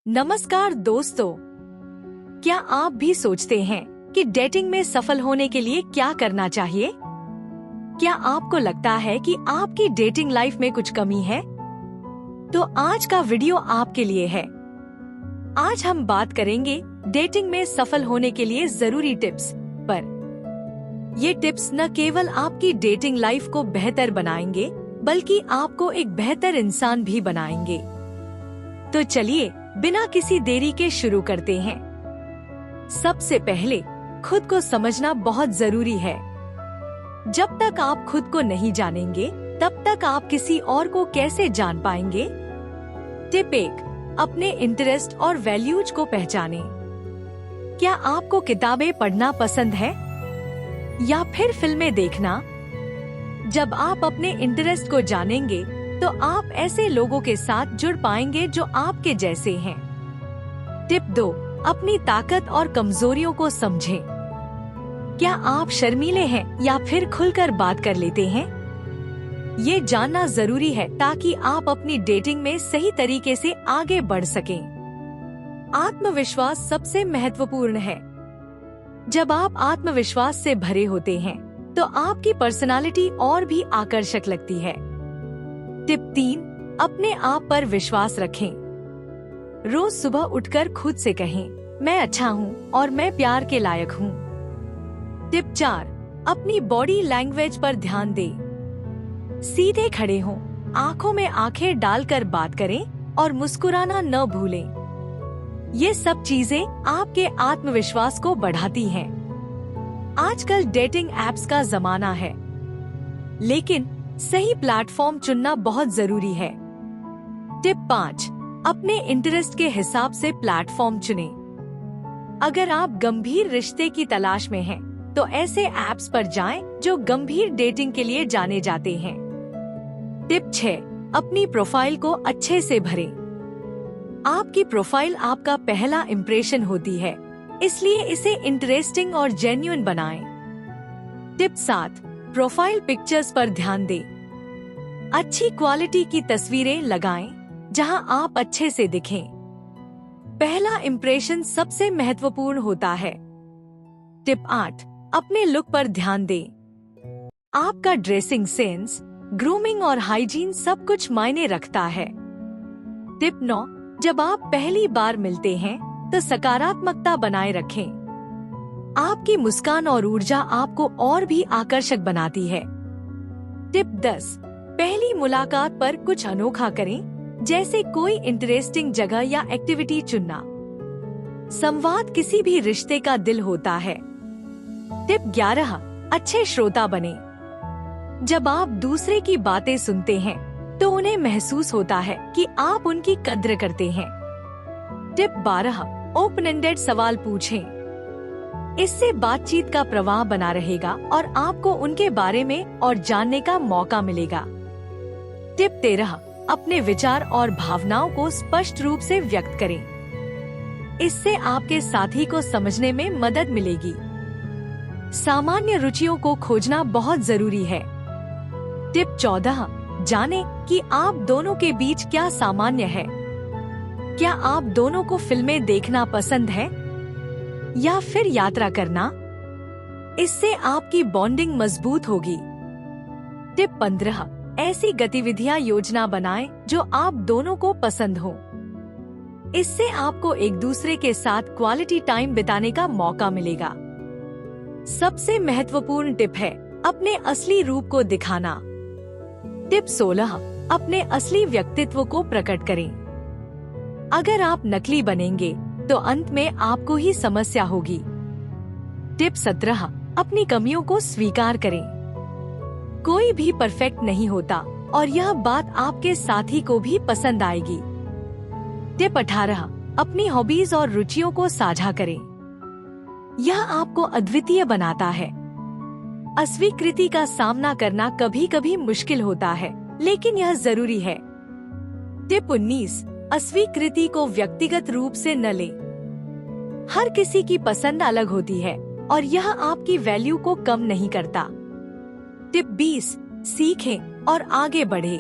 नमस्कार दोस्तों, क्या आप भी सोचते हैं कि डेटिंग में सफल होने के लिए क्या करना चाहिए? क्या आपको लगता है कि आपकी डेटिंग लाइफ में कुछ कमी है? तो आज का वीडियो आपके लिए है। आज हम बात करेंगे डेटिंग में सफल होने के लिए जरूरी टिप्स पर। ये टिप्स न केवल आपकी डेटिंग लाइफ को बेहतर बनाएंगे, बल्कि आपको एक बेहतर इंसान भी बनाएंगे। तो चलिए बिना किसी देरी के शुरू करते हैं। सबसे पहले खुद को समझना बहुत जरूरी है। जब तक आप खुद को नहीं जानेंगे, तब तक आप किसी और को कैसे जान पाएंगे? टिप 1, अपने इंटरेस्ट और वैल्यूज को पहचानें। क्या आपको किताबें पढ़ना पसंद है या फिर फिल्में देखना? जब आप अपने इंटरेस्ट को जानेंगे, तो आप ऐसे लोगों के साथ जुड़ पाएंगे जो आपके जैसे हैं। टिप 2, अपनी ताकत और कमजोरियों को समझें। क्या आप शर्मीले हैं या फिर खुलकर बात कर लेते हैं? ये जानना जरूरी है ताकि आप अपनी डेटिंग में सही तरीके से आगे बढ़ सकें। आत्मविश्वास सबसे महत्वपूर्ण है। जब आप आत्मविश्वास से भरे होते हैं, तो आपकी पर्सनालिटी और भी आकर्षक लगती है। टिप 3, अपने आप पर विश्वास रखें। रोज सुबह उठकर खुद से कहें, मैं अच्छा हूँ और मैं प्यार के लायक हूँ। टिप 4, अपनी बॉडी लैंग्वेज पर ध्यान दें। सीधे खड़े हों, आंखों में आंखें डालकर बात करें और मुस्कुराना न भूलें। ये सब चीजें आपके आत्मविश्वास को बढ़ाती हैं। आजकल डेटिंग एप्स का जमाना है, लेकिन सही प्लेटफॉर्म चुनना बहुत जरूरी है। टिप 5, अपने इंटरेस्ट के हिसाब से प्लेटफॉर्म चुनें। अगर आप गंभीर रिश्ते की तलाश में हैं, तो ऐसे ऐप्स पर जाएं जो गंभीर डेटिंग के लिए जाने जाते हैं। टिप 6, अपनी प्रोफाइल को अच्छे से भरें। आपकी प्रोफाइल आपका पहला इम्प्रेशन होती है, इसलिए इसे इंटरेस्टिंग और जेन्युइन बनाएं। टिप 7, प्रोफाइल पिक्चर्स पर ध्यान दें। अच्छी क्वालिटी की तस्वीरें लगाएं, जहां आप अच्छे से दिखें। पहला इम्प्रेशन सबसे महत्वपूर्ण होता है। टिप 8, अपने लुक पर ध्यान दें। आपका ड्रेसिंग सेंस, ग्रूमिंग और हाइजीन सब कुछ मायने रखता है। टिप 9, जब आप पहली बार मिलते हैं, तो सकारात्मकता बनाए रखें। आपकी मुस्कान और ऊर्जा आपको और भी आकर्षक बनाती है। टिप 10, पहली मुलाकात पर कुछ अनोखा करें, जैसे कोई इंटरेस्टिंग जगह या एक्टिविटी चुनना। संवाद किसी भी रिश्ते का दिल होता है। टिप 11, अच्छे श्रोता बने। जब आप दूसरे की बातें सुनते हैं, तो उन्हें महसूस होता है कि आप उनकी कद्र करते हैं। टिप 12, ओपन एंडेड सवाल पूछें। इससे बातचीत का प्रवाह बना रहेगा और आपको उनके बारे में और जानने का मौका मिलेगा। टिप 13, अपने विचार और भावनाओं को स्पष्ट रूप से व्यक्त करें। इससे आपके साथी को समझने में मदद मिलेगी। सामान्य रुचियों को खोजना बहुत जरूरी है। टिप 14, जानें कि आप दोनों के बीच क्या सामान्य है। क्या आप दोनों को फिल्में देखना पसंद है या फिर यात्रा करना? इससे आपकी बॉन्डिंग मजबूत होगी। टिप 15, ऐसी गतिविधियां योजना बनाएं जो आप दोनों को पसंद हो। इससे आपको एक दूसरे के साथ क्वालिटी टाइम बिताने का मौका मिलेगा। सबसे महत्वपूर्ण टिप है अपने असली रूप को दिखाना। टिप 16, अपने असली व्यक्तित्व को प्रकट करें। अगर आप नकली बनेंगे, तो अंत में आपको ही समस्या होगी। टिप 17, अपनी कमियों को स्वीकार करें। कोई भी परफेक्ट नहीं होता और यह बात आपके साथी को भी पसंद आएगी। टिप 18, अपनी हॉबीज और रुचियों को साझा करें। यह आपको अद्वितीय बनाता है। अस्वीकृति का सामना करना कभी कभी मुश्किल होता है, लेकिन यह जरूरी है। टिप 19, अस्वीकृति को व्यक्तिगत रूप से न लें। हर किसी की पसंद अलग होती है और यह आपकी वैल्यू को कम नहीं करता। टिप 20, सीखें और आगे बढ़ें।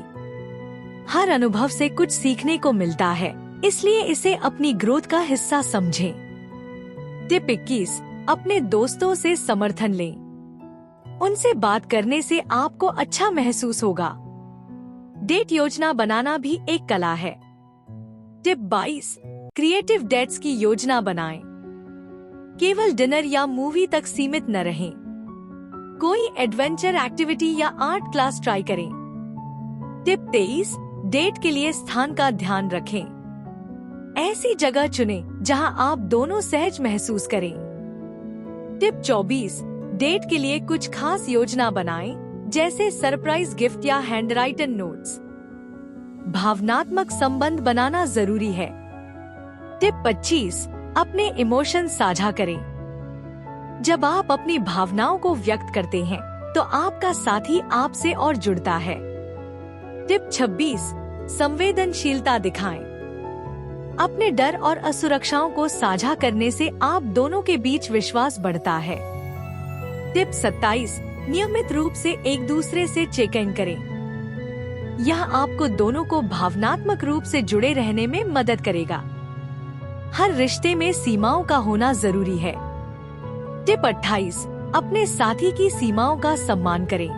हर अनुभव से कुछ सीखने को मिलता है इसलिए इसे अपनी ग्रोथ का हिस्सा समझें। टिप 21, अपने दोस्तों से समर्थन लें। उनसे बात करने से आपको अच्छा महसूस होगा। डेट योजना बनाना भी एक कला है। टिप 22, क्रिएटिव डेट्स की योजना बनाएं। केवल डिनर या मूवी तक सीमित न रहें। कोई एडवेंचर एक्टिविटी या आर्ट क्लास ट्राई करें। टिप 23, डेट के लिए स्थान का ध्यान रखें। ऐसी जगह चुनें जहां आप दोनों सहज महसूस करें। टिप 24, डेट के लिए कुछ खास योजना बनाएं, जैसे सरप्राइज गिफ्ट या हैंडराइटन नोट्स। भावनात्मक संबंध बनाना जरूरी है। टिप 25, अपने इमोशन साझा करें। जब आप अपनी भावनाओं को व्यक्त करते हैं तो आपका साथी आपसे और जुड़ता है। टिप 26, संवेदनशीलता दिखाएं। अपने डर और असुरक्षाओं को साझा करने से आप दोनों के बीच विश्वास बढ़ता है। टिप 27, नियमित रूप से एक दूसरे से चेक इन करें। यह आपको दोनों को भावनात्मक रूप से जुड़े रहने में मदद करेगा। हर रिश्ते में सीमाओं का होना जरूरी है। टिप 28, अपने साथी की सीमाओं का सम्मान करें।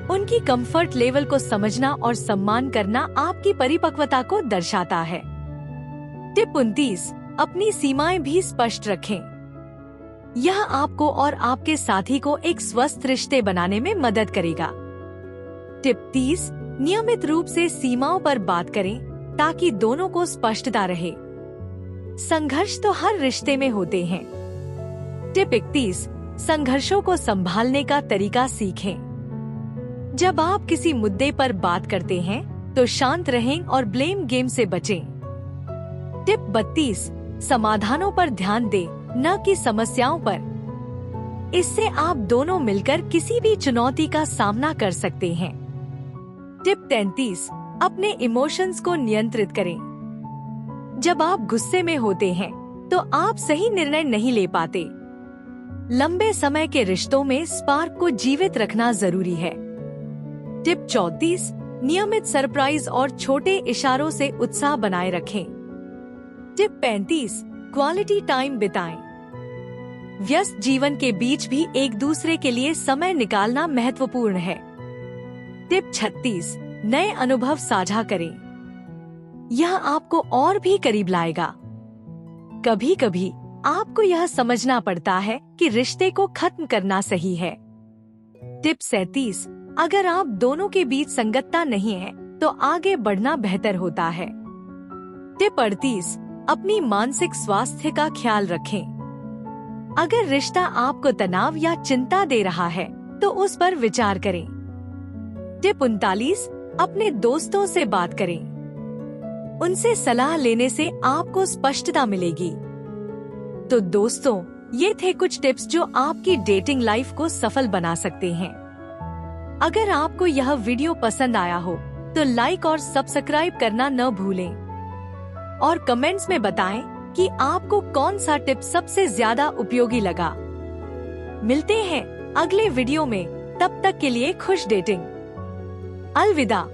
उनकी कंफर्ट लेवल को समझना और सम्मान करना आपकी परिपक्वता को दर्शाता है। टिप 29, अपनी सीमाएं भी स्पष्ट रखें। यह आपको और आपके साथी को एक स्वस्थ रिश्ते बनाने में मदद करेगा। टिप 30, नियमित रूप से सीमाओं पर बात करें ताकि दोनों को स्पष्टता रहे। संघर्ष तो हर रिश्ते में होते हैं। टिप 31, संघर्षों को संभालने का तरीका सीखें। जब आप किसी मुद्दे पर बात करते हैं तो शांत रहें और ब्लेम गेम से बचें। टिप 32, समाधानों पर ध्यान दें, न कि समस्याओं पर। इससे आप दोनों मिलकर किसी भी चुनौती का सामना कर सकते हैं। टिप 33, अपने इमोशंस को नियंत्रित करें। जब आप गुस्से में होते हैं तो आप सही निर्णय नहीं ले पाते। लंबे समय के रिश्तों में स्पार्क को जीवित रखना जरूरी है। टिप 34, नियमित सरप्राइज और छोटे इशारों से उत्साह बनाए रखें। टिप 35, क्वालिटी टाइम बिताएं। व्यस्त जीवन के बीच भी एक दूसरे के लिए समय निकालना महत्वपूर्ण है। टिप 36, नए अनुभव साझा करें। यह आपको और भी करीब लाएगा। कभी कभी आपको यह समझना पड़ता है कि रिश्ते को खत्म करना सही है। टिप 37, अगर आप दोनों के बीच संगतता नहीं है तो आगे बढ़ना बेहतर होता है। टिप 38, अपनी मानसिक स्वास्थ्य का ख्याल रखें। अगर रिश्ता आपको तनाव या चिंता दे रहा है तो उस पर विचार करें। टिप 39, अपने दोस्तों से बात करें। उनसे सलाह लेने से आपको स्पष्टता मिलेगी। तो दोस्तों, ये थे कुछ टिप्स जो आपकी डेटिंग लाइफ को सफल बना सकते हैं। अगर आपको यह वीडियो पसंद आया हो तो लाइक और सब्सक्राइब करना न भूलें और कमेंट्स में बताएं कि आपको कौन सा टिप सबसे ज्यादा उपयोगी लगा। मिलते हैं अगले वीडियो में, तब तक के लिए खुश डेटिंग। अलविदा।